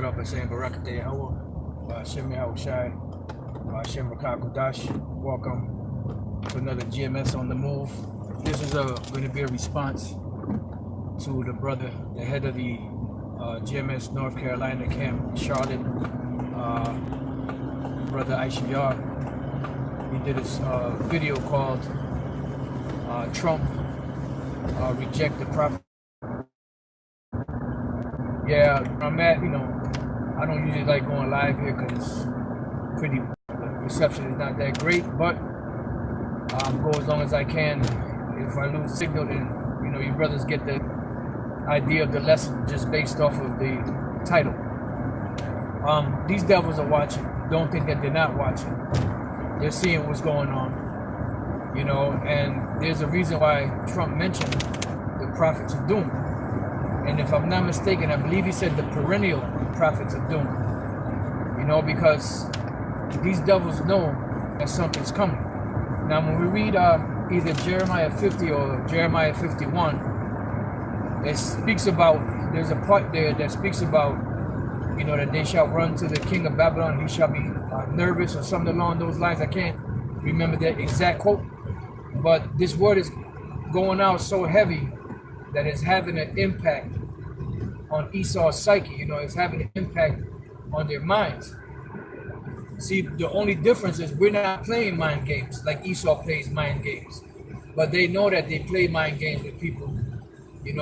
Up and saying Barakate Hawa, Shem Yahushai, Shem Rakakudash. Welcome to another GMS on the move. This is going to be a response to the brother, the head of the GMS North Carolina camp in Charlotte, brother Aishiyar. He did this video called Trump Reject the Prophet. Yeah, I'm at, I don't usually like going live here because it's the reception is not that great, but go as long as I can. If I lose signal, then, you brothers get the idea of the lesson just based off of the title. These devils are watching. Don't think that they're not watching. They're seeing what's going on, and there's a reason why Trump mentioned the prophets of doom. And if I'm not mistaken, I believe he said the perennial prophets of doom. Because these devils know that something's coming. Now, when we read either Jeremiah 50 or Jeremiah 51, it speaks about, there's a part there that speaks about, that they shall run to the king of Babylon. He shall be nervous or something along those lines. I can't remember the exact quote. But this word is going out so heavy that it's having an impact on Esau's psyche. It's having an impact on their minds. See, the only difference is we're not playing mind games like Esau plays mind games, but they know that they play mind games with people,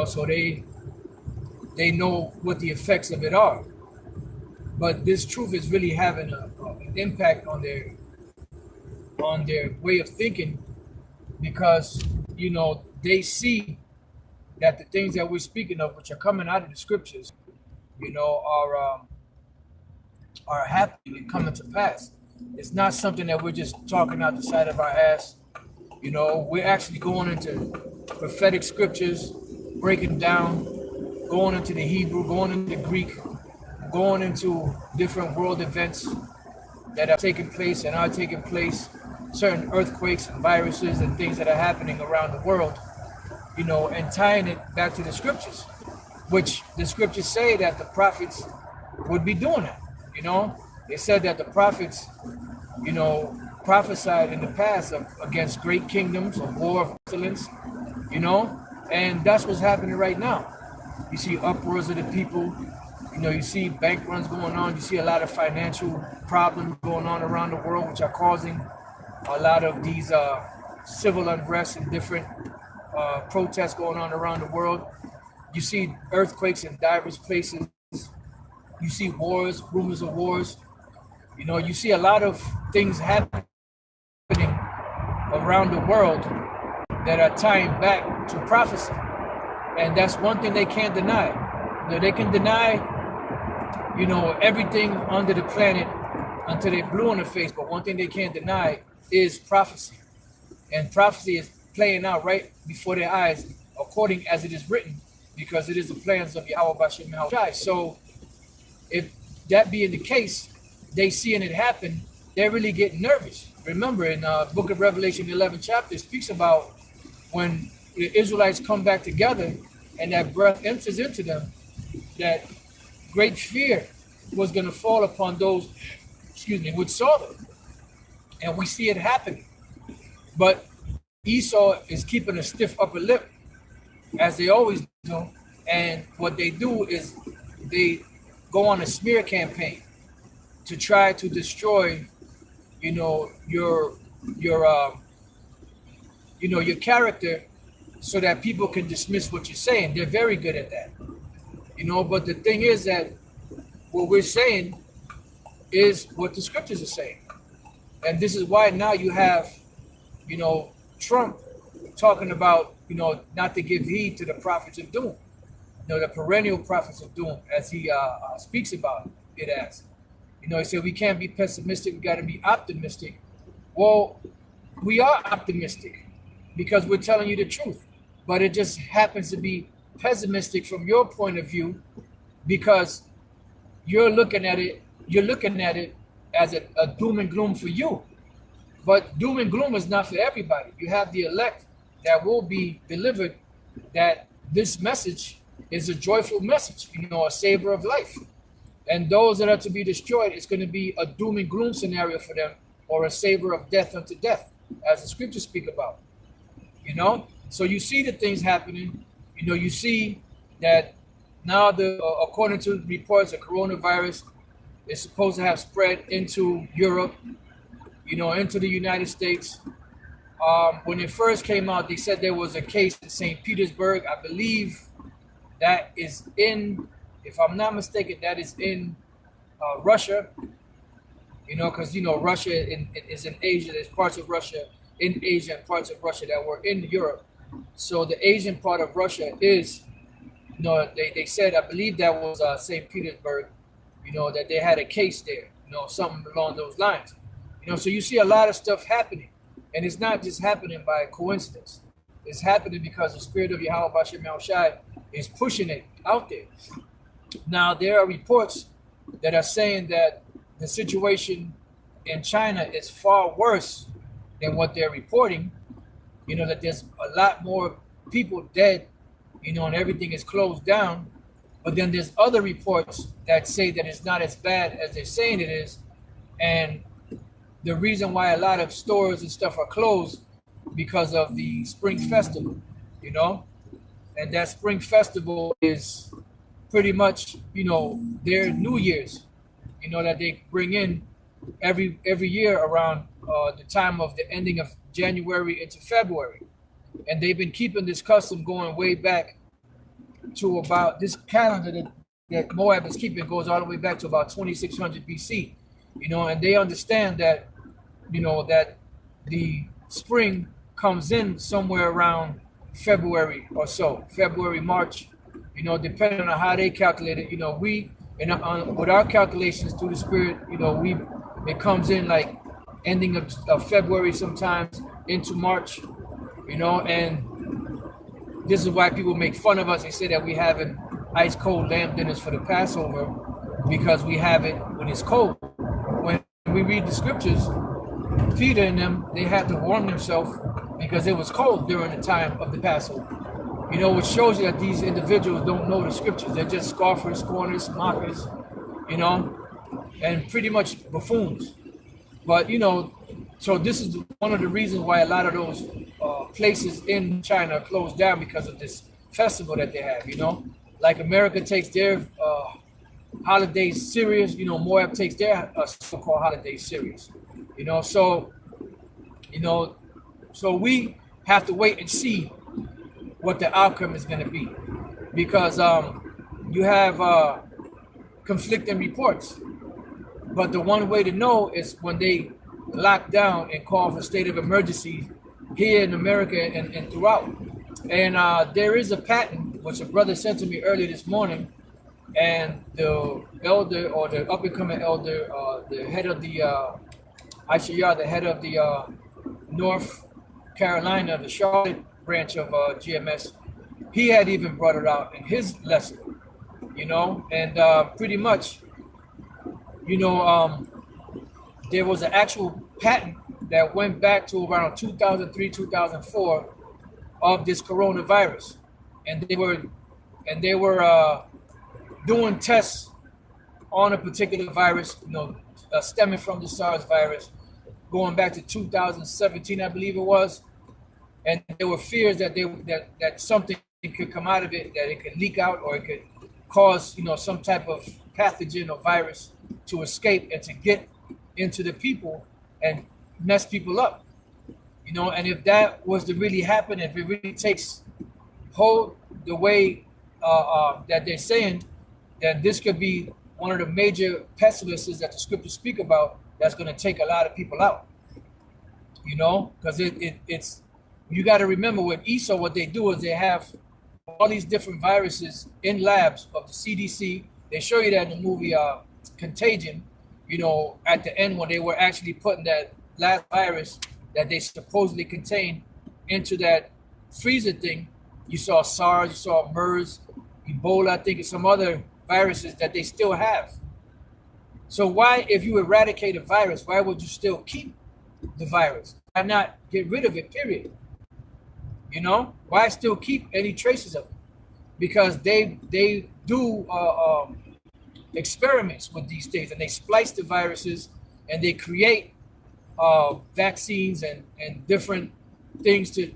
so they know what the effects of it are. But this truth is really having an impact on their way of thinking, because they see that the things that we're speaking of, which are coming out of the scriptures, are happening and coming to pass. It's not something that we're just talking out the side of our ass. We're actually going into prophetic scriptures, breaking down, going into the Hebrew, going into the Greek, going into different world events that are taking place and are taking place, certain earthquakes and viruses and things that are happening around the world, and tying it back to the scriptures, which the scriptures say that the prophets would be doing that. They said that the prophets, prophesied in the past against great kingdoms, of war, of pestilence, and that's what's happening right now. You see uproars of the people, you see bank runs going on, you see a lot of financial problems going on around the world, which are causing a lot of these civil unrest and different protests going on around the world. You see earthquakes in diverse places. You see wars, rumors of wars. You see a lot of things happening around the world that are tying back to prophecy. And that's one thing they can't deny. They can deny, everything under the planet until they're blue in the face. But one thing they can't deny is prophecy. And prophecy is playing out right before their eyes, according as it is written, because it is the plans of Yahweh Bashem Yahushai. So if that being the case, they seeing it happen, they're really getting nervous. Remember, in book of Revelation, 11th chapter, it speaks about when the Israelites come back together and that breath enters into them, that great fear was going to fall upon those, which saw them. And we see it happening. But Esau is keeping a stiff upper lip, as they always do. And what they do is they go on a smear campaign to try to destroy, your character, so that people can dismiss what you're saying. They're very good at that, But the thing is that what we're saying is what the scriptures are saying, and this is why now you have, Trump talking about, not to give heed to the prophets of doom, the perennial prophets of doom, as he speaks about it as. He said we can't be pessimistic, we got to be optimistic. Well, we are optimistic because we're telling you the truth, but it just happens to be pessimistic from your point of view, because you're looking at it as a doom and gloom for you. But doom and gloom is not for everybody. You have the elect that will be delivered, that this message is a joyful message, a savor of life. And those that are to be destroyed, it's going to be a doom and gloom scenario for them, or a savor of death unto death, as the scriptures speak about. So you see the things happening. You see that now according to reports, the coronavirus is supposed to have spread into Europe, into the United States. When it first came out, they said there was a case in St. Petersburg. I believe that is in, if I'm not mistaken, that is in Russia. Because Russia is in Asia. There's parts of Russia in Asia and parts of Russia that were in Europe. So the Asian part of Russia is, they said, I believe that was St. Petersburg, that they had a case there, something along those lines. So you see a lot of stuff happening. And it's not just happening by coincidence. It's happening because the Spirit of Yahweh Bashem Yahushai is pushing it out there. Now, there are reports that are saying that the situation in China is far worse than what they're reporting. That there's a lot more people dead, and everything is closed down. But then there's other reports that say that it's not as bad as they're saying it is. And the reason why a lot of stores and stuff are closed because of the Spring Festival, and that Spring Festival is pretty much, their New Year's, that they bring in every year around the time of the ending of January into February. And they've been keeping this custom going way back to about this calendar that Moab is keeping goes all the way back to about 2600 BC, and they understand that, that the spring comes in somewhere around February or so, February, March, depending on how they calculate it. With our calculations through the Spirit, it comes in like ending of February sometimes into March, and this is why people make fun of us. They say that we having ice cold lamb dinners for the Passover because we have it when it's cold. When we read the scriptures, Peter and them, they had to warm themselves because it was cold during the time of the Passover. Which shows you that these individuals don't know the scriptures. They're just scoffers, scorners, mockers, and pretty much buffoons. But, so this is one of the reasons why a lot of those places in China are closed down because of this festival that they have, Like America takes their holidays serious, Moab takes their so-called holidays serious, So we have to wait and see what the outcome is going to be, because you have conflicting reports. But the one way to know is when they lock down and call for state of emergency here in America and throughout. And there is a patent, which a brother sent to me early this morning, and the elder, or the up-and-coming elder, the head of the the head of the North Carolina, the Charlotte branch of GMS, he had even brought it out in his lesson, and pretty much, there was an actual patent that went back to around 2003, 2004 of this coronavirus, and they were doing tests on a particular virus, stemming from the SARS virus, going back to 2017, I believe it was. And there were fears that that something could come out of it, that it could leak out, or it could cause, some type of pathogen or virus to escape and to get into the people and mess people up. And if that was to really happen, if it really takes hold the way that they're saying, then this could be one of the major pestilences that the scriptures speak about that's going to take a lot of people out. Because it's, you got to remember with Esau, what they do is they have all these different viruses in labs of the CDC. They show you that in the movie Contagion, at the end when they were actually putting that last virus that they supposedly contained into that freezer thing. You saw SARS, you saw MERS, Ebola, I think, and some other viruses that they still have. So why, if you eradicate a virus, why would you still keep the virus? Why not get rid of it, period? Why still keep any traces of it? Because they do experiments with these things, and they splice the viruses, and they create vaccines and different things the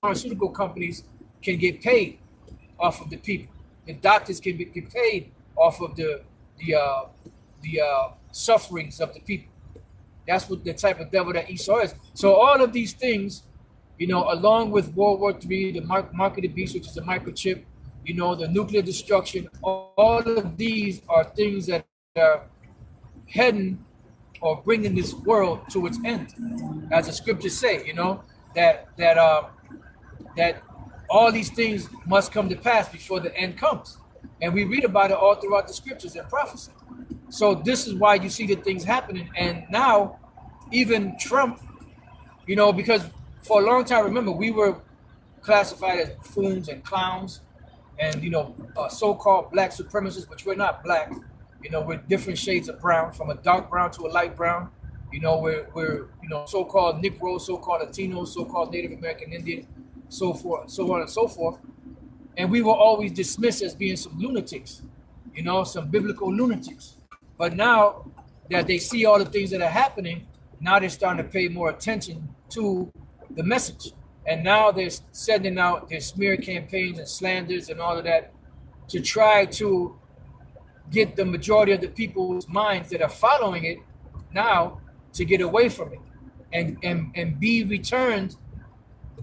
pharmaceutical companies can get paid off of the people. The doctors can get paid off of the sufferings of the people. That's what the type of devil that Esau is. So all of these things, along with World War III, the mark of the beast, which is a microchip, the nuclear destruction, all of these are things that are heading or bringing this world to its end, as the scriptures say. That all these things must come to pass before the end comes, and we read about it all throughout the scriptures and prophecy. So this is why you see the things happening, and now even Trump, because for a long time, remember, we were classified as buffoons and clowns, and so-called black supremacists, which we're not black. We're different shades of brown, from a dark brown to a light brown. We're so-called Negroes, so-called Latinos, so-called Native American Indian, so forth, so on and so forth. And we were always dismissed as being some lunatics, some biblical lunatics. But now that they see all the things that are happening, now they're starting to pay more attention to the message. And now they're sending out their smear campaigns and slanders and all of that to try to get the majority of the people's minds that are following it now to get away from it and be returned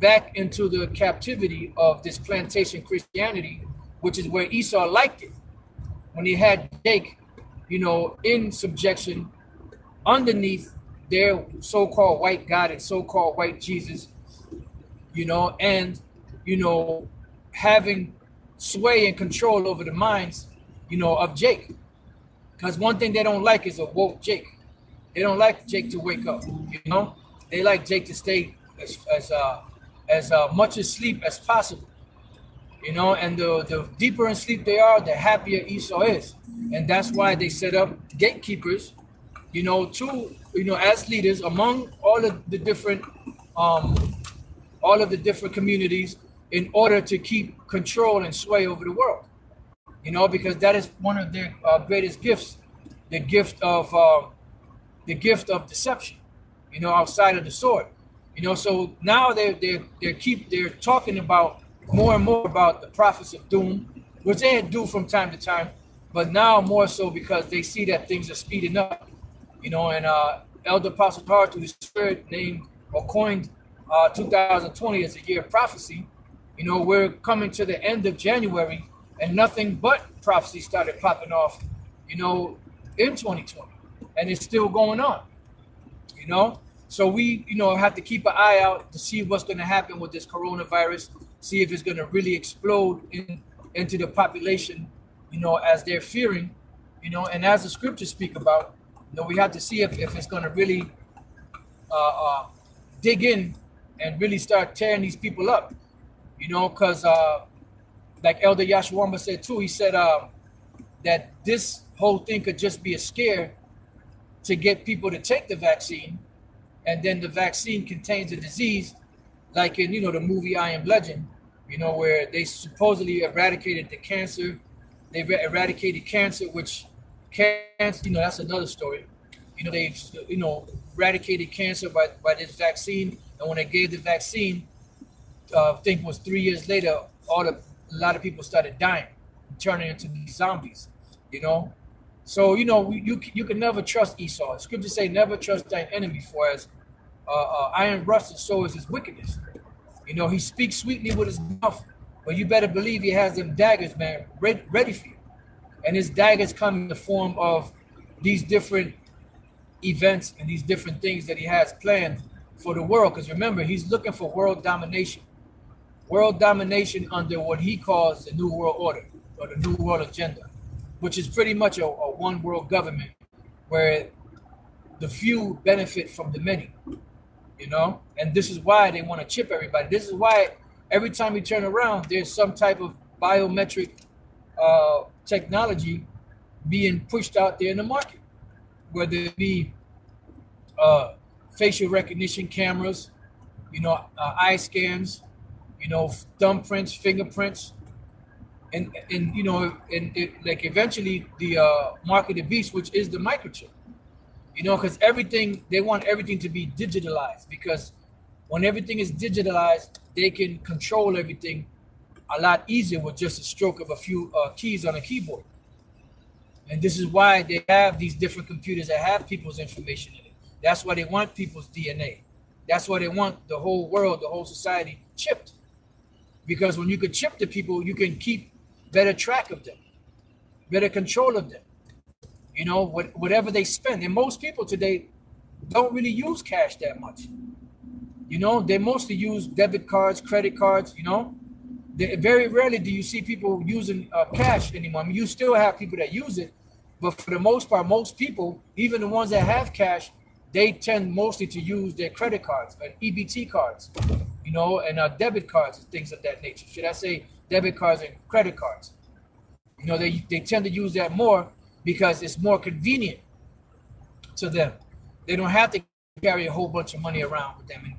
back into the captivity of this plantation Christianity, which is where Esau liked it. When he had Jake, in subjection underneath their so-called white God and so-called white Jesus, and, having sway and control over the minds, of Jake. Because one thing they don't like is a woke Jake. They don't like Jake to wake up, They like Jake to stay as much asleep as possible, and the deeper in sleep they are, the happier Esau is. And that's why they set up gatekeepers, to, as leaders among all of the different communities, in order to keep control and sway over the world, because that is one of their greatest gifts, the gift of deception, outside of the sword. So now they're talking about more and more about the prophets of doom, which they do from time to time, but now more so because they see that things are speeding up. And Elder Apostle Hart, through the Spirit, named or coined 2020 as a year of prophecy. We're coming to the end of January, and nothing but prophecy started popping off, in 2020, and it's still going on. So we, have to keep an eye out to see what's going to happen with this coronavirus, see if it's going to really explode into the population, as they're fearing, and as the scriptures speak about, we have to see if it's going to really dig in and really start tearing these people up, because like Elder Yashwamba said too, he said that this whole thing could just be a scare to get people to take the vaccine, and then the vaccine contains a disease, like in the movie I Am Legend, where they supposedly eradicated the cancer. They eradicated cancer, which cancer, that's another story. They eradicated cancer by this vaccine, and when they gave the vaccine, I think it was 3 years later, a lot of people started dying, turning into these zombies. So you can never trust Esau. Scriptures say, "Never trust thine enemy, for as iron rusts, so is his wickedness." He speaks sweetly with his mouth, but you better believe he has them daggers, man, ready for you. And his daggers come in the form of these different events and these different things that he has planned for the world. Because remember, he's looking for world domination under what he calls the New World Order, or the New World Agenda, which is pretty much a one world government where the few benefit from the many, and this is why they want to chip everybody. This is why every time you turn around, there's some type of biometric technology being pushed out there in the market, whether it be facial recognition cameras, eye scans, thumbprints, fingerprints, and you know, and it, like eventually the mark of the beast, which is the microchip. You know, because everything they want everything to be digitalized, because when everything is digitalized, they can control everything a lot easier with just a stroke of a few keys on a keyboard. And this is why they have these different computers that have people's information in it. That's why they want people's DNA. That's why they want the whole world, the whole society chipped. Because when you can chip the people, you can keep better track of them, better control of them. You know, whatever they spend. And most people today don't really use cash that much. You know, they mostly use debit cards, credit cards. You know, very rarely do you see people using cash anymore. I mean, you still have people that use it, but for the most part, most people, even the ones that have cash, they tend mostly to use their credit cards and EBT cards, you know, and debit cards and things of that nature. Should I say debit cards and credit cards? You know, they tend to use that more because it's more convenient to them. They don't have to carry a whole bunch of money around with them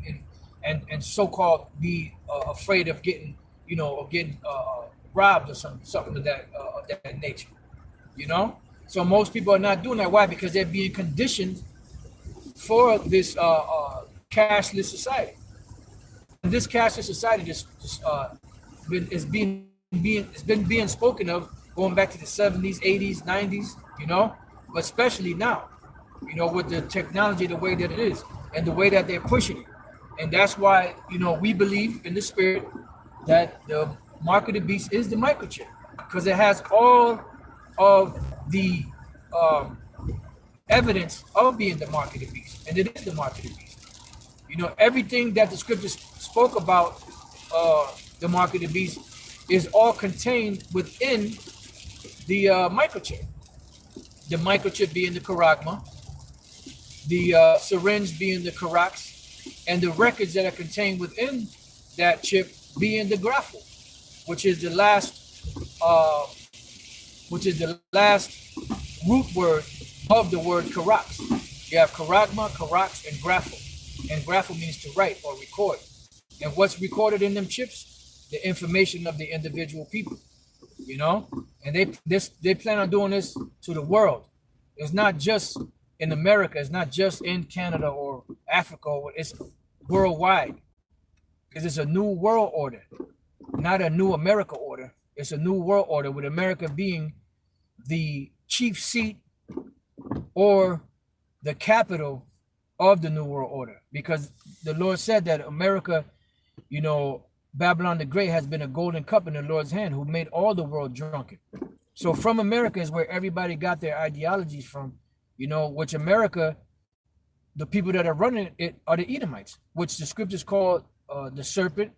and so-called be afraid of getting, you know, or getting robbed or something of that nature, you know. So most people are not doing that. Why? Because they're being conditioned for this cashless society. And this cashless society just it's been being spoken of going back to the 70s, 80s, 90s, you know, but especially now, you know, with the technology the way that it is and the way that they're pushing it. And that's why, you know, we believe in the spirit that the mark of the beast is the microchip, because it has all of the evidence of being the mark of the beast, and it is the mark of the beast. You know, everything that the scriptures spoke about the mark of the beast is all contained within the microchip. The microchip being the charagma, the syringe being the karax, and the records that are contained within that chip being the graphel, which is the last root word of the word karax. You have charagma, karax, and graphel. And graphel means to write or record. And what's recorded in them chips? The information of the individual people. You know, and they plan on doing this to the world. It's not just in America. It's not just in Canada or Africa. It's worldwide, because it's a new world order, not a new America order. It's a new world order, with America being the chief seat or the capital of the new world order, because the Lord said that America, you know, Babylon the Great has been a golden cup in the Lord's hand, who made all the world drunken. So from America is where everybody got their ideologies from, you know, which America, the people that are running it are the Edomites, which the scriptures call the serpent,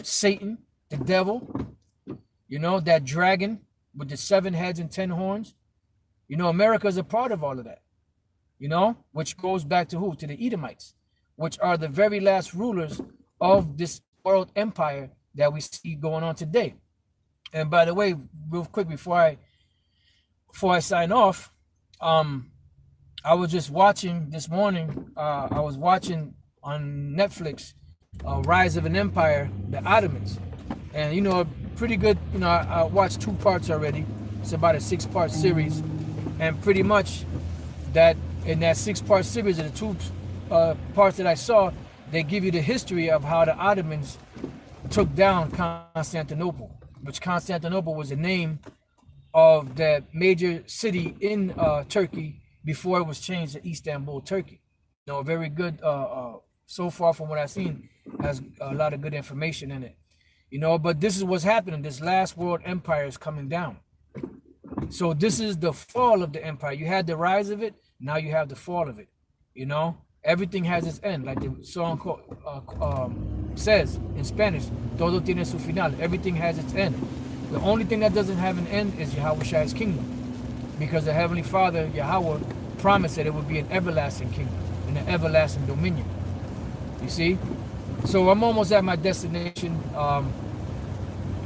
Satan, the devil, you know, that dragon with the 7 heads and 10 horns. You know, America is a part of all of that, you know, which goes back to who? To the Edomites, which are the very last rulers of this world empire that we see going on today. And by the way, real quick before I sign off, I was just watching this morning. I was watching on Netflix, Rise of an Empire, the Ottomans, and you know, pretty good. You know, I watched 2 parts already. It's about a 6-part series, and pretty much that in that 6-part series, of the 2 parts that I saw, they give you the history of how the Ottomans took down Constantinople, which Constantinople was the name of the major city in Turkey before it was changed to Istanbul, Turkey. You know, very good, so far from what I've seen, has a lot of good information in it. You know, but this is what's happening. This last world empire is coming down. So this is the fall of the empire. You had the rise of it, now you have the fall of it, you know? Everything has its end, like the song says in Spanish, todo tiene su final. Everything has its end. The only thing that doesn't have an end is Yahweh's kingdom, because the Heavenly Father, Yahweh, promised that it would be an everlasting kingdom and an everlasting dominion. You see? So I'm almost at my destination.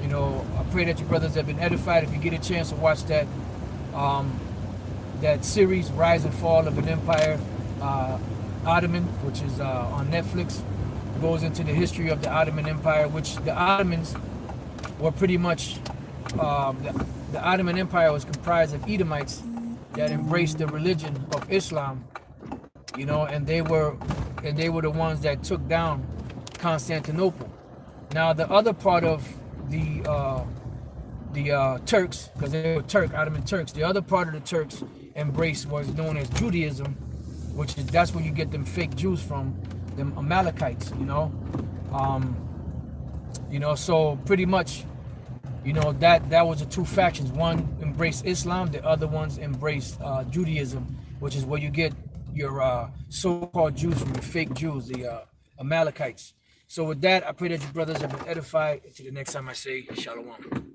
You know, I pray that you brothers have been edified. If you get a chance to watch that that series, Rise and Fall of an Empire, Ottoman, which is on Netflix, goes into the history of the Ottoman Empire, which the Ottomans were pretty much the Ottoman Empire was comprised of Edomites that embraced the religion of Islam, you know, and they were the ones that took down Constantinople. Now the other part of the Turks, because they were Ottoman Turks, the other part of the Turks embraced was known as Judaism, which is that's where you get them fake Jews from, them Amalekites, so pretty much, that was the two factions. One embraced Islam, the other ones embraced Judaism, which is where you get your so-called Jews from, the fake Jews, the Amalekites. So with that, I pray that you brothers have been edified. Until the next time I say Shalom.